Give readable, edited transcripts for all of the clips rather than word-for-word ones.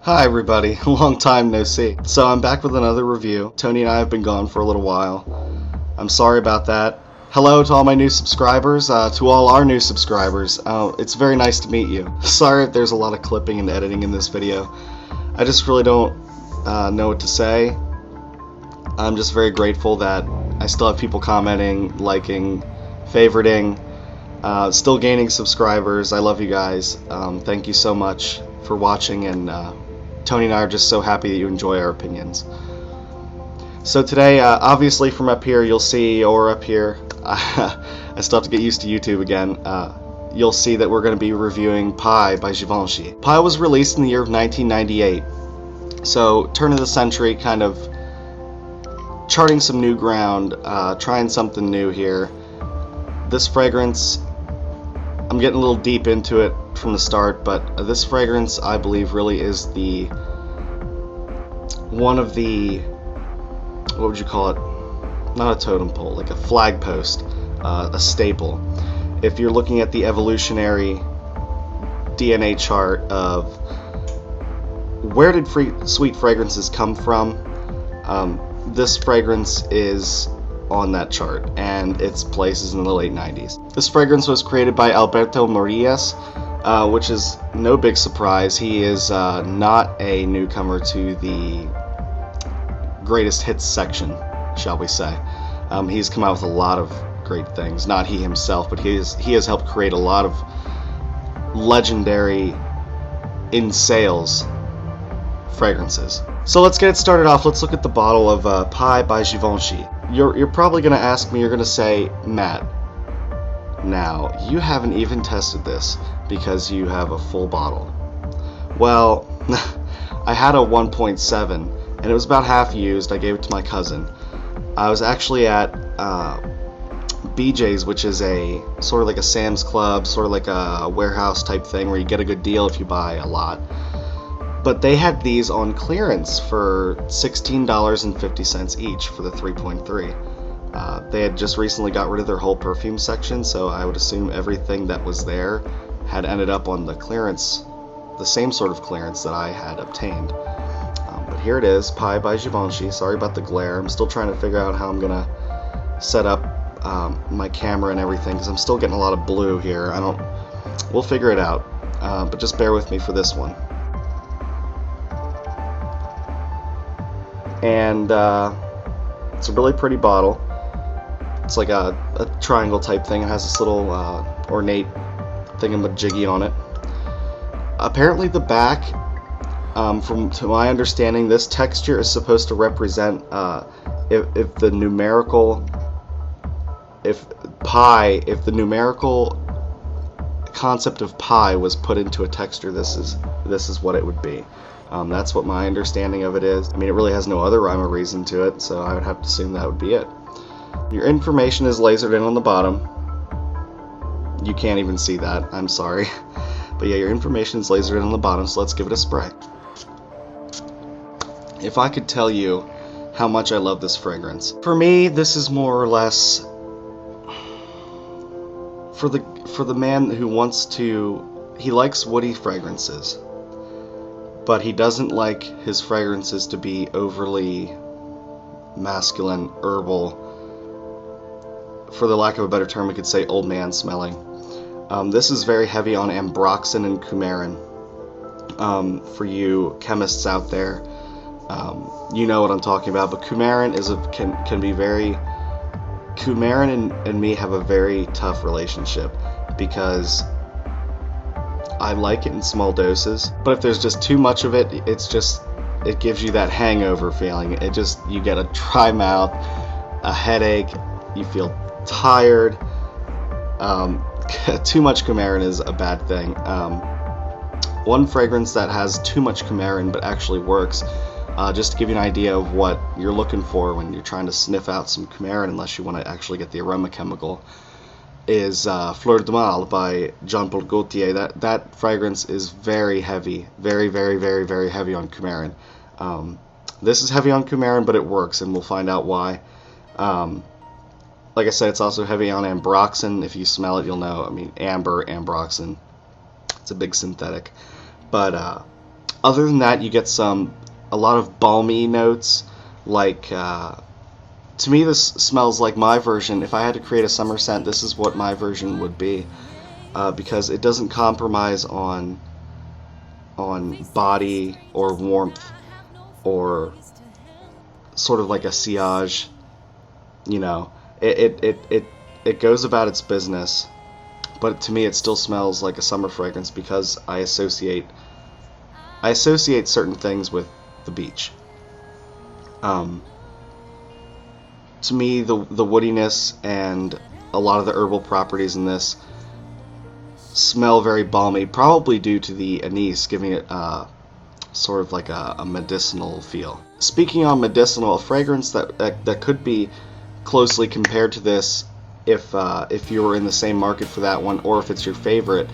Hi everybody, long time no see. So I'm back with another review. Tony and I have been gone for a little while. I'm sorry about that. Hello to all my new subscribers, to all our new subscribers. It's very nice to meet you. Sorry if there's a lot of clipping and editing in this video. I just really don't know what to say. I'm just very grateful that I still have people commenting, liking, favoriting, still gaining subscribers. I love you guys. Thank you so much for watching, and Tony and I are just so happy that you enjoy our opinions. So today, obviously from up here you'll see, or up here, I still have to get used to YouTube again, you'll see that we're going to be reviewing Pai by Givenchy. Pai was released in the year of 1998, so turn of the century, kind of charting some new ground, trying something new here. This fragrance, I'm getting a little deep into it from the start, but this fragrance I believe really is one of the, what would you call it, not a totem pole, like a flag post, a staple. If you're looking at the evolutionary DNA chart of where did sweet fragrances come from, this fragrance is on that chart, and its place is in the late 90s. This fragrance was created by Alberto Morillas, which is no big surprise. He is not a newcomer to the greatest hits section, shall we say. He's come out with a lot of great things. Not he himself, but he has helped create a lot of legendary in sales fragrances. So let's get it started off. Let's look at the bottle of Pai by Givenchy. You're probably going to ask me, you're going to say, Matt, now you haven't even tested this because you have a full bottle. Well, I had a 1.7 and it was about half used. I gave it to my cousin. I was actually at BJ's, which is a sort of like a Sam's Club, sort of like a warehouse type thing where you get a good deal if you buy a lot. But they had these on clearance for $16.50 each for the 3.3. They had just recently got rid of their whole perfume section, so I would assume everything that was there had ended up on the clearance, the same sort of clearance that I had obtained. But here it is, Pai by Givenchy. Sorry about the glare. I'm still trying to figure out how I'm gonna set up my camera and everything, because I'm still getting a lot of blue here. We'll figure it out, but just bear with me for this one. And it's a really pretty bottle. It's like a triangle type thing. It has this little ornate thingamajiggy on it. Apparently the back, to my understanding, this texture is supposed to represent if the numerical concept of pi was put into a texture, this is what it would be. That's what my understanding of it is. I mean, it really has no other rhyme or reason to it, so I would have to assume that would be it. Your information is lasered in on the bottom. You can't even see that, I'm sorry. But yeah, your information is lasered in on the bottom, so let's give it a spray. If I could tell you how much I love this fragrance. For me, this is more or less for the man who he likes woody fragrances, but he doesn't like his fragrances to be overly masculine, herbal. For the lack of a better term, we could say old man smelling. This is very heavy on ambroxan and coumarin. For you chemists out there, you know what I'm talking about. But coumarin can be very. Coumarin and me have a very tough relationship because I like it in small doses, but if there's just too much of it, it gives you that hangover feeling. You get a dry mouth, a headache, you feel tired. Too much coumarin is a bad thing. One fragrance that has too much coumarin but actually works, just to give you an idea of what you're looking for when you're trying to sniff out some coumarin, unless you want to actually get the aroma chemical, is Fleur de Mal by Jean-Paul Gaultier. That fragrance is very heavy, very, very, very, very heavy on coumarin. This is heavy on coumarin, but it works, and we'll find out why. Like I said, it's also heavy on ambroxan. If you smell it, you'll know. I mean, ambroxan, it's a big synthetic. But Other than that, you get a lot of balmy notes. Like, to me, this smells like my version. If I had to create a summer scent, this is what my version would be, because it doesn't compromise on body or warmth or sort of like a sillage. You know, it goes about its business, but to me, it still smells like a summer fragrance because I associate certain things with the beach. To me, the woodiness and a lot of the herbal properties in this smell very balmy, probably due to the anise giving it sort of like a medicinal feel. Speaking on medicinal, a fragrance that could be closely compared to this, if you were in the same market for that one, or if it's your favorite,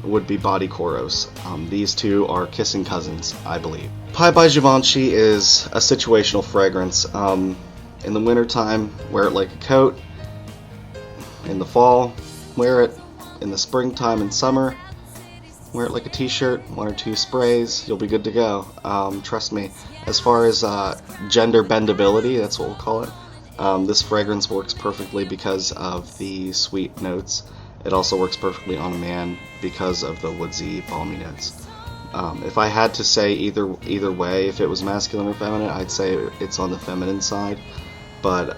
would be Body Koros. These two are kissing cousins, I believe. Pie by Givenchy is a situational fragrance. In the wintertime, wear it like a coat. In the fall, wear it. In the springtime and summer, wear it like a t-shirt, 1 or 2 sprays, you'll be good to go. Trust me. As far as gender bendability, that's what we'll call it, this fragrance works perfectly because of the sweet notes. It also works perfectly on a man because of the woodsy, balmy notes. If I had to say either way, if it was masculine or feminine, I'd say it's on the feminine side. But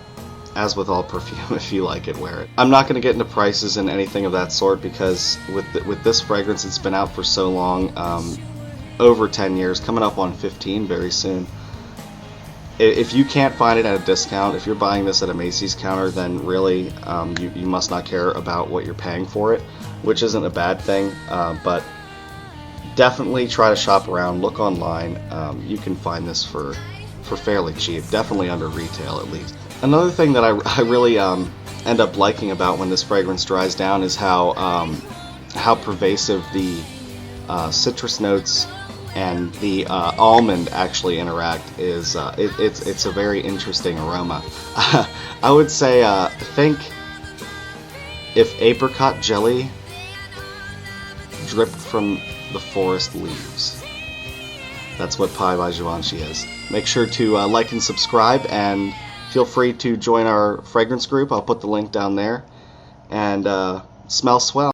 as with all perfume, if you like it, wear it. I'm not going to get into prices and anything of that sort because with this fragrance, it's been out for so long, over 10 years, coming up on 15 very soon. If you can't find it at a discount, if you're buying this at a Macy's counter, then really you must not care about what you're paying for it, which isn't a bad thing, but definitely try to shop around, look online. You can find this for fairly cheap, definitely under retail at least. Another thing that I really end up liking about when this fragrance dries down is how pervasive the citrus notes and the almond actually interact. It's a very interesting aroma. I would say think if apricot jelly dripped from the forest leaves. That's what Pie by Givenchy is. Make sure to like and subscribe, and feel free to join our fragrance group. I'll put the link down there. And smell swell.